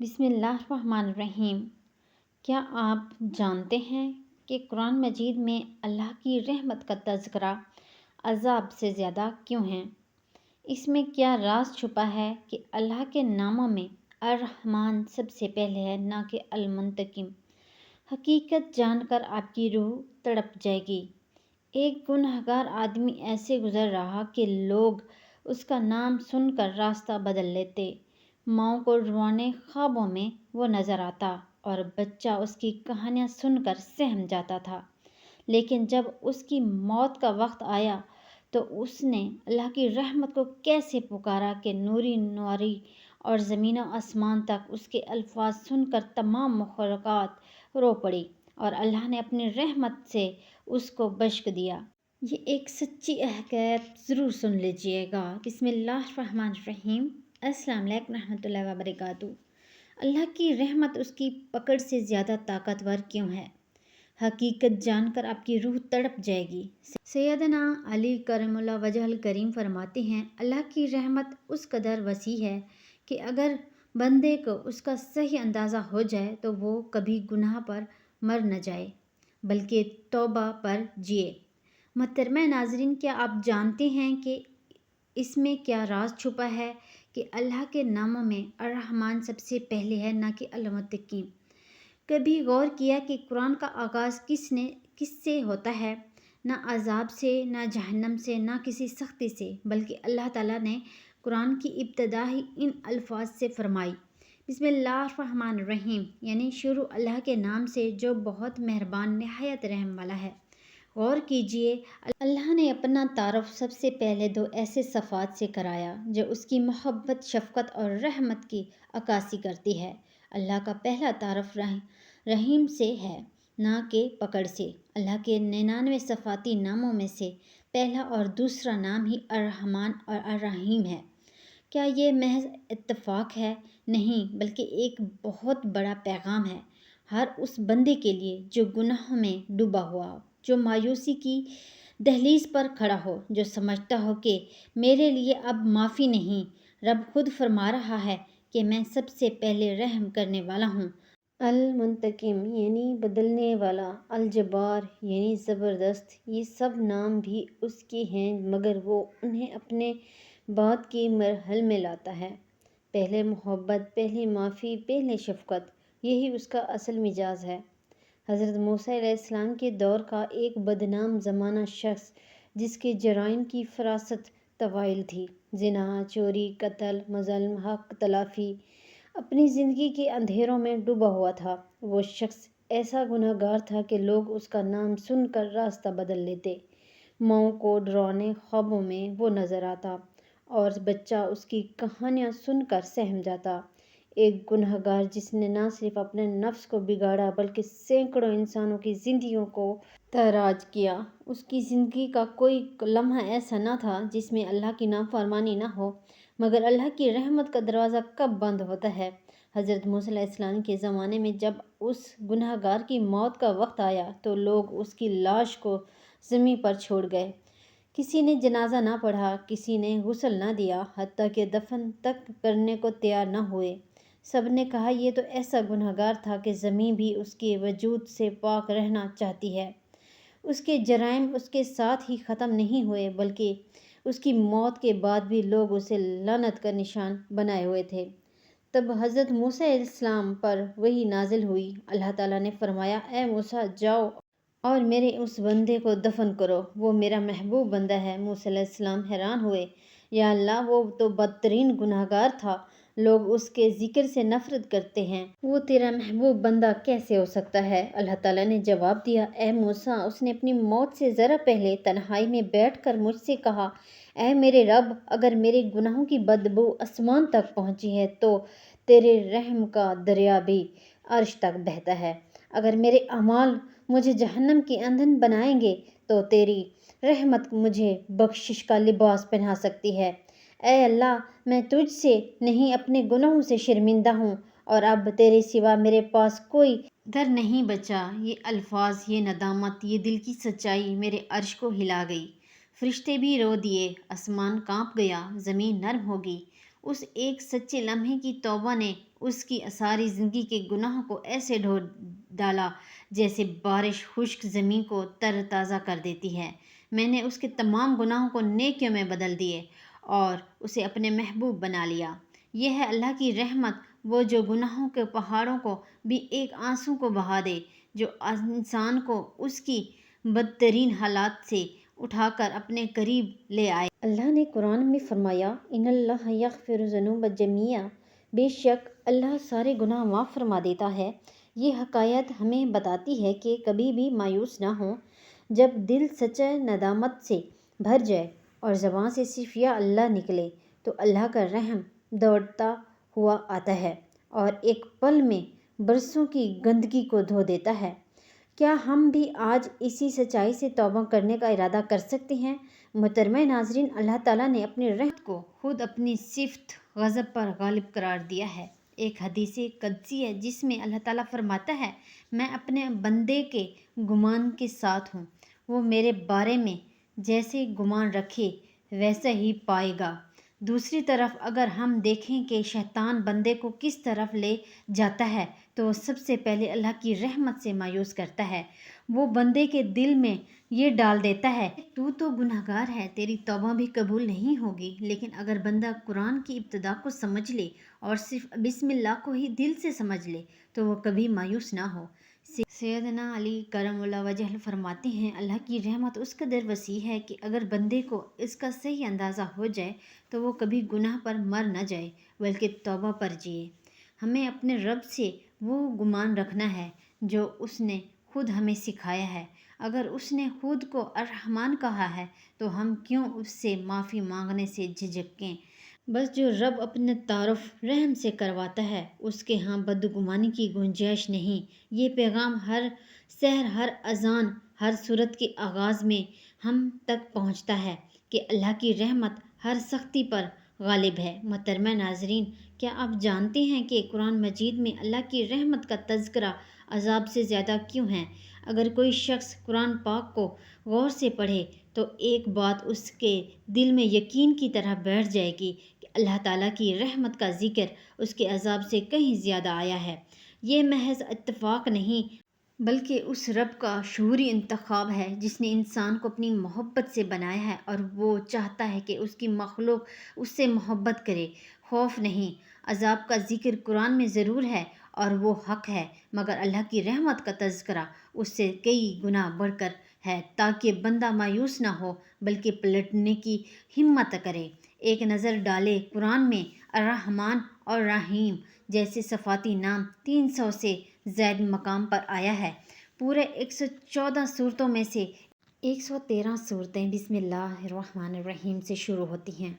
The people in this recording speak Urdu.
بسم اللہ الرحمن الرحیم۔ کیا آپ جانتے ہیں کہ قرآن مجید میں اللہ کی رحمت کا تذکرہ عذاب سے زیادہ کیوں ہے؟ اس میں کیا راز چھپا ہے کہ اللہ کے ناموں میں الرحمن سب سے پہلے ہے، نہ کہ المنتقم؟ حقیقت جان کر آپ کی روح تڑپ جائے گی۔ ایک گنہگار آدمی ایسے گزر رہا کہ لوگ اس کا نام سن کر راستہ بدل لیتے۔ ماؤں کو رونے خوابوں میں وہ نظر آتا اور بچہ اس کی کہانیاں سن کر سہم جاتا تھا، لیکن جب اس کی موت کا وقت آیا تو اس نے اللہ کی رحمت کو کیسے پکارا کہ نوری نوری اور زمین و آسمان تک اس کے الفاظ سن کر تمام مخلوقات رو پڑی اور اللہ نے اپنی رحمت سے اس کو بخش دیا۔ یہ ایک سچی حکایت ضرور سن لیجئے گا۔ بسم اللہ الرحمن الرحیم۔ السلام علیکم رحمۃ اللہ وبرکاتہ۔ اللہ کی رحمت اس کی پکڑ سے زیادہ طاقتور کیوں ہے؟ حقیقت جان کر آپ کی روح تڑپ جائے گی۔ سیدنا علی کرم اللہ وجہ الکریم فرماتے ہیں، اللہ کی رحمت اس قدر وسیع ہے کہ اگر بندے کو اس کا صحیح اندازہ ہو جائے تو وہ کبھی گناہ پر مر نہ جائے بلکہ توبہ پر جیے۔ محترمہ ناظرین، کیا آپ جانتے ہیں کہ اس میں کیا راز چھپا ہے کہ اللہ کے ناموں میں الرحمن سب سے پہلے ہے، نہ کہ المنتقم؟ کبھی غور کیا کہ قرآن کا آغاز کس سے ہوتا ہے؟ نہ عذاب سے، نہ جہنم سے، نہ کسی سختی سے، بلکہ اللہ تعالیٰ نے قرآن کی ابتدا ہی ان الفاظ سے فرمائی، بسم اللہ الرحمن الرحیم، یعنی شروع اللہ کے نام سے جو بہت مہربان نہایت رحم والا ہے۔ غور کیجئے، اللہ نے اپنا تعارف سب سے پہلے دو ایسے صفات سے کرایا جو اس کی محبت، شفقت اور رحمت کی عکاسی کرتی ہے۔ اللہ کا پہلا تعارف رحیم سے ہے، نہ کہ پکڑ سے۔ اللہ کے 99 صفاتی ناموں میں سے پہلا اور دوسرا نام ہی الرحمن اور الرحیم ہے۔ کیا یہ محض اتفاق ہے؟ نہیں، بلکہ ایک بہت بڑا پیغام ہے ہر اس بندے کے لیے جو گناہوں میں ڈوبا ہوا ہو، جو مایوسی کی دہلیز پر کھڑا ہو، جو سمجھتا ہو کہ میرے لیے اب معافی نہیں۔ رب خود فرما رہا ہے کہ میں سب سے پہلے رحم کرنے والا ہوں۔ المنتقم یعنی بدلنے والا، الجبار یعنی زبردست، یہ سب نام بھی اس کے ہیں، مگر وہ انہیں اپنے بعد کے مرحلے میں لاتا ہے۔ پہلے محبت، پہلے معافی، پہلے شفقت، یہی اس کا اصل مزاج ہے۔ حضرت موسیٰ علیہ السلام کے دور کا ایک بدنام زمانہ شخص جس کے جرائم کی فراست طویل تھی، زنا، چوری، قتل، مظالم، حق تلافی، اپنی زندگی کے اندھیروں میں ڈوبا ہوا تھا۔ وہ شخص ایسا گنہگار تھا کہ لوگ اس کا نام سن کر راستہ بدل لیتے۔ ماؤں کو ڈراؤنے خوابوں میں وہ نظر آتا اور بچہ اس کی کہانیاں سن کر سہم جاتا۔ ایک گنہگار جس نے نہ صرف اپنے نفس کو بگاڑا بلکہ سینکڑوں انسانوں کی زندگیوں کو تاراج کیا۔ اس کی زندگی کا کوئی لمحہ ایسا نہ تھا جس میں اللہ کی نافرمانی نہ ہو، مگر اللہ کی رحمت کا دروازہ کب بند ہوتا ہے؟ حضرت موسیٰ علیہ السلام کے زمانے میں جب اس گنہگار کی موت کا وقت آیا تو لوگ اس کی لاش کو زمین پر چھوڑ گئے۔ کسی نے جنازہ نہ پڑھا، کسی نے غسل نہ دیا، حتیٰ کہ دفن تک کرنے کو تیار نہ ہوئے۔ سب نے کہا یہ تو ایسا گنہگار تھا کہ زمین بھی اس کے وجود سے پاک رہنا چاہتی ہے۔ اس کے جرائم اس کے ساتھ ہی ختم نہیں ہوئے بلکہ اس کی موت کے بعد بھی لوگ اسے لعنت کا نشان بنائے ہوئے تھے۔ تب حضرت موسیٰ علیہ السلام پر وحی نازل ہوئی۔ اللہ تعالیٰ نے فرمایا، اے موسیٰ، جاؤ اور میرے اس بندے کو دفن کرو، وہ میرا محبوب بندہ ہے۔ موسیٰ علیہ السلام حیران ہوئے، یا اللہ، وہ تو بدترین گنہگار تھا، لوگ اس کے ذکر سے نفرت کرتے ہیں، وہ تیرا محبوب بندہ کیسے ہو سکتا ہے؟ اللہ تعالیٰ نے جواب دیا، اے موسیٰ، اس نے اپنی موت سے ذرا پہلے تنہائی میں بیٹھ کر مجھ سے کہا، اے میرے رب، اگر میرے گناہوں کی بدبو آسمان تک پہنچی ہے تو تیرے رحم کا دریا بھی عرش تک بہتا ہے۔ اگر میرے اعمال مجھے جہنم کی ایندھن بنائیں گے تو تیری رحمت مجھے بخشش کا لباس پہنا سکتی ہے۔ اے اللہ، میں تجھ سے نہیں اپنے گناہوں سے شرمندہ ہوں اور اب تیرے سوا میرے پاس کوئی در نہیں بچا۔ یہ الفاظ، یہ ندامت، یہ دل کی سچائی میرے عرش کو ہلا گئی۔ فرشتے بھی رو دیے، آسمان کانپ گیا، زمین نرم ہو گئی اس ایک سچے لمحے کی توبہ نے اس کی ساری زندگی کے گناہوں کو ایسے ڈھو ڈالا جیسے بارش خشک زمین کو تر تازہ کر دیتی ہے۔ میں نے اس کے تمام گناہوں کو نیکیوں میں بدل دیے اور اسے اپنے محبوب بنا لیا۔ یہ ہے اللہ کی رحمت، وہ جو گناہوں کے پہاڑوں کو بھی ایک آنسو کو بہا دے، جو انسان کو اس کی بدترین حالات سے اٹھا کر اپنے قریب لے آئے۔ اللہ نے قرآن میں فرمایا، ان اللہ یغفر الذنوب جميعا، بے شک اللہ سارے گناہ معاف فرما دیتا ہے۔ یہ حکایت ہمیں بتاتی ہے کہ کبھی بھی مایوس نہ ہوں۔ جب دل سچے ندامت سے بھر جائے اور زبان سے صرف یا اللہ نکلے تو اللہ کا رحم دوڑتا ہوا آتا ہے اور ایک پل میں برسوں کی گندگی کو دھو دیتا ہے۔ کیا ہم بھی آج اسی سچائی سے توبہ کرنے کا ارادہ کر سکتے ہیں؟ محترمہ ناظرین، اللہ تعالیٰ نے اپنی رحمت کو خود اپنی صفت غضب پر غالب قرار دیا ہے۔ ایک حدیث قدسی ہے جس میں اللہ تعالیٰ فرماتا ہے، میں اپنے بندے کے گمان کے ساتھ ہوں، وہ میرے بارے میں جیسے گمان رکھے ویسا ہی پائے گا۔ دوسری طرف اگر ہم دیکھیں کہ شیطان بندے کو کس طرف لے جاتا ہے تو وہ سب سے پہلے اللہ کی رحمت سے مایوس کرتا ہے۔ وہ بندے کے دل میں یہ ڈال دیتا ہے، تو گناہگار ہے، تیری توبہ بھی قبول نہیں ہوگی۔ لیکن اگر بندہ قرآن کی ابتدا کو سمجھ لے اور صرف بسم اللہ کو ہی دل سے سمجھ لے تو وہ کبھی مایوس نہ ہو۔ سیدنا علی کرم اللہ وجہ فرماتے ہیں، اللہ کی رحمت اس قدر وسیع ہے کہ اگر بندے کو اس کا صحیح اندازہ ہو جائے تو وہ کبھی گناہ پر مر نہ جائے بلکہ توبہ پر جیے۔ ہمیں اپنے رب سے وہ گمان رکھنا ہے جو اس نے خود ہمیں سکھایا ہے۔ اگر اس نے خود کو الرحمن کہا ہے تو ہم کیوں اس سے معافی مانگنے سے جھجکیں؟ بس جو رب اپنے تعارف رحم سے کرواتا ہے اس کے ہاں بدگمانی کی گنجائش نہیں۔ یہ پیغام ہر سحر، ہر اذان، ہر سورت کے آغاز میں ہم تک پہنچتا ہے کہ اللہ کی رحمت ہر سختی پر غالب ہے۔ محترمہ ناظرین، کیا آپ جانتے ہیں کہ قرآن مجید میں اللہ کی رحمت کا تذکرہ عذاب سے زیادہ کیوں ہے؟ اگر کوئی شخص قرآن پاک کو غور سے پڑھے تو ایک بات اس کے دل میں یقین کی طرح بیٹھ جائے گی کہ اللہ تعالیٰ کی رحمت کا ذکر اس کے عذاب سے کہیں زیادہ آیا ہے۔ یہ محض اتفاق نہیں بلکہ اس رب کا شعوری انتخاب ہے جس نے انسان کو اپنی محبت سے بنایا ہے اور وہ چاہتا ہے کہ اس کی مخلوق اس سے محبت کرے۔ خوف نہیں، عذاب کا ذکر قرآن میں ضرور ہے اور وہ حق ہے، مگر اللہ کی رحمت کا تذکرہ اس سے کئی گنا بڑھ کر ہے تاکہ بندہ مایوس نہ ہو بلکہ پلٹنے کی ہمت کرے۔ ایک نظر ڈالے، قرآن میں الرحمن اور رحیم جیسے صفاتی نام 300 سے زائد مقام پر آیا ہے۔ پورے 114 صورتوں میں سے 113 صورتیں بسم اللہ الرحمن الرحیم سے شروع ہوتی ہیں۔